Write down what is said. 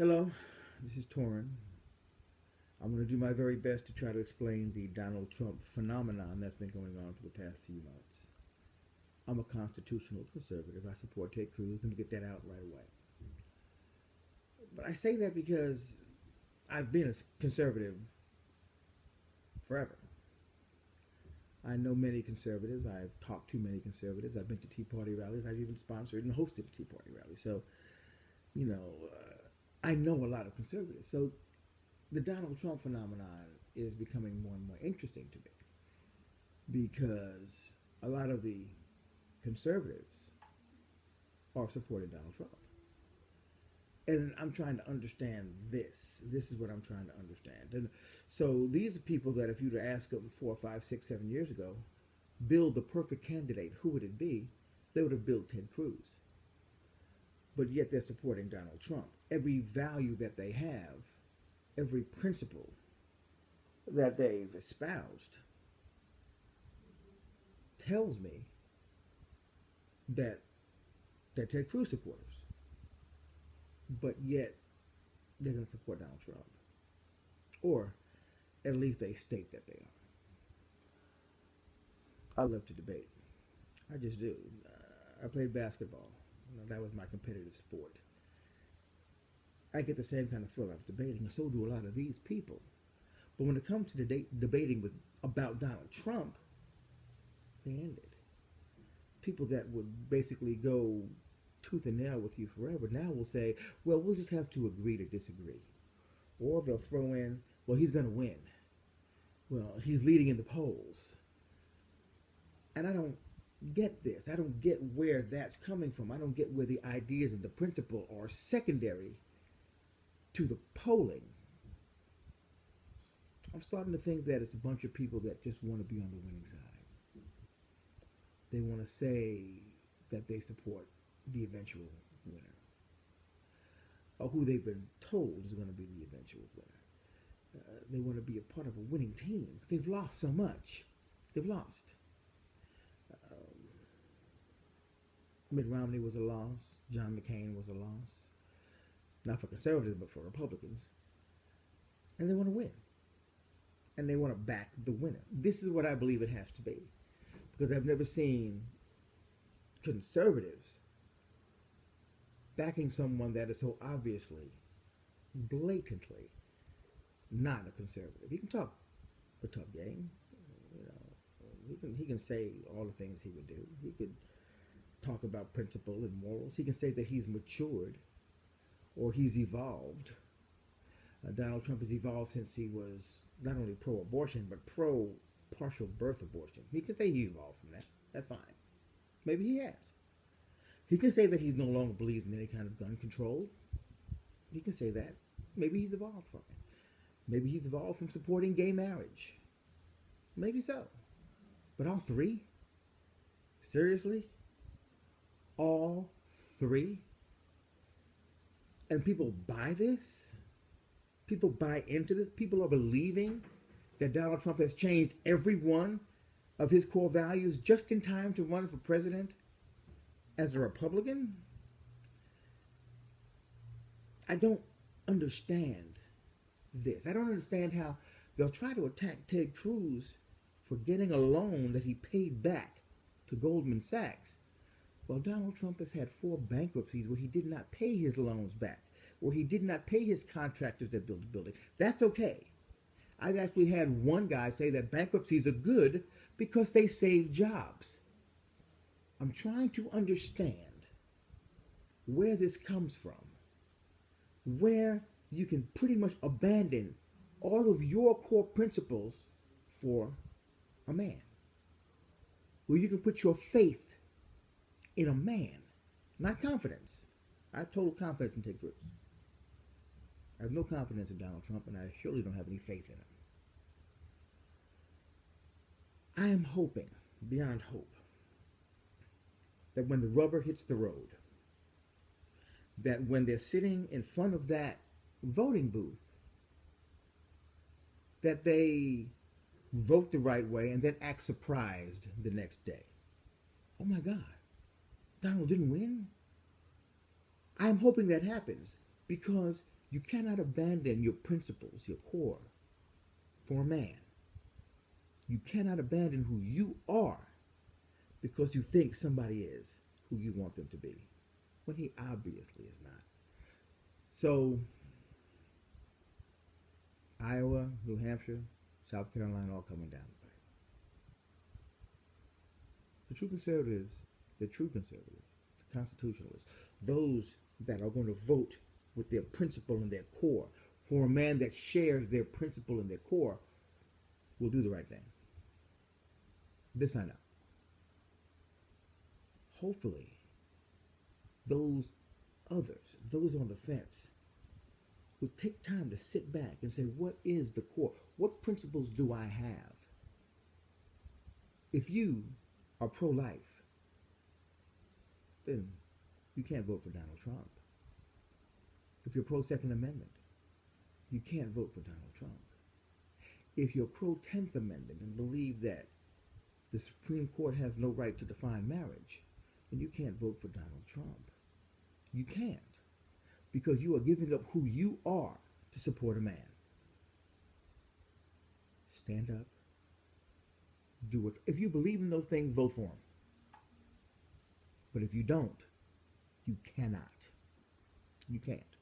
Hello, this is Torin. I'm going to do my very best to try to explain the Donald Trump phenomenon that's been going on for the past few months. I'm a constitutional conservative. I support Ted Cruz. Let me get that out right away. But I say that because I've been a conservative forever. I know many conservatives. I've talked to many conservatives. I've been to Tea Party rallies. I've even sponsored and hosted a Tea Party rally. So, you know, I know a lot of conservatives. So the Donald Trump phenomenon is becoming more and more interesting to me because a lot of the conservatives are supporting Donald Trump. And I'm trying to understand this. This is what I'm trying to understand. And so these are people that if you'd ask them 4, 5, 6, 7 years ago, build the perfect candidate, who would it be? They would have built Ted Cruz. But yet they're supporting Donald Trump. Every value that they have, every principle that they've espoused tells me that they're Ted Cruz supporters. But yet they're going to support Donald Trump. Or at least they state that they are. I love to debate. I just do. I played basketball. That was my competitive sport. I get the same kind of thrill out of debating, and so do a lot of these people. But when it comes to debating about Donald Trump, they end it. People that would basically go tooth and nail with you forever now will say, well, we'll just have to agree to disagree. Or they'll throw in, well, he's going to win. Well, he's leading in the polls. And I don't get this. I don't get where that's coming from. I don't get where the ideas and the principle are secondary to the polling. I'm starting to think that it's a bunch of people that just want to be on the winning side. They want to say that they support the eventual winner, or who they've been told is going to be the eventual winner. They want to be a part of a winning team. They've lost so much. They've lost. Mitt Romney was a loss. John McCain was a loss. Not for conservatives, but for Republicans. And they want to win. And they want to back the winner. This is what I believe it has to be. Because I've never seen conservatives backing someone that is so obviously, blatantly not a conservative. He can talk a tough game. You know, he can say all the things he would do. He could talk about principle and morals. He can say that he's matured or he's evolved. Donald Trump has evolved since he was not only pro-abortion, but pro-partial birth abortion. He can say he evolved from that. That's fine. Maybe he has. He can say that he no longer believes in any kind of gun control. He can say that. Maybe he's evolved from it. Maybe he's evolved from supporting gay marriage. Maybe so. But all three? Seriously? All three? And people buy this? People buy into this? People are believing that Donald Trump has changed every one of his core values just in time to run for president as a Republican? I don't understand this. I don't understand how they'll try to attack Ted Cruz for getting a loan that he paid back to Goldman Sachs. Well, Donald Trump has had 4 bankruptcies where he did not pay his loans back, where he did not pay his contractors that built the building. That's okay. I've actually had one guy say that bankruptcies are good because they save jobs. I'm trying to understand where this comes from, where you can pretty much abandon all of your core principles for a man, where you can put your faith in a man, not confidence. I have total confidence in Ted Cruz. I have no confidence in Donald Trump, and I surely don't have any faith in him. I am hoping, beyond hope, that when the rubber hits the road, that when they're sitting in front of that voting booth, that they vote the right way and then act surprised the next day. Oh my God, Donald didn't win? I'm hoping that happens because You cannot abandon your principles, your core, for a man. You cannot abandon who you are because you think somebody is who you want them to be, when he obviously is not. So, Iowa, New Hampshire, South Carolina, all coming down the pipe. The true conservatives, the constitutionalists, those that are going to vote with their principle and their core for a man that shares their principle and their core will do the right thing. This I know. Hopefully, those others, those on the fence, will take time to sit back and say, what is the core? What principles do I have? If you are pro-life, then you can't vote for Donald Trump. If you're pro-Second Amendment, you can't vote for Donald Trump. If you're pro-10th Amendment and believe that the Supreme Court has no right to define marriage, then you can't vote for Donald Trump. You can't, because you are giving up who you are to support a man. Stand up. Do it. If you believe in those things, vote for him. But if you don't, you cannot. You can't.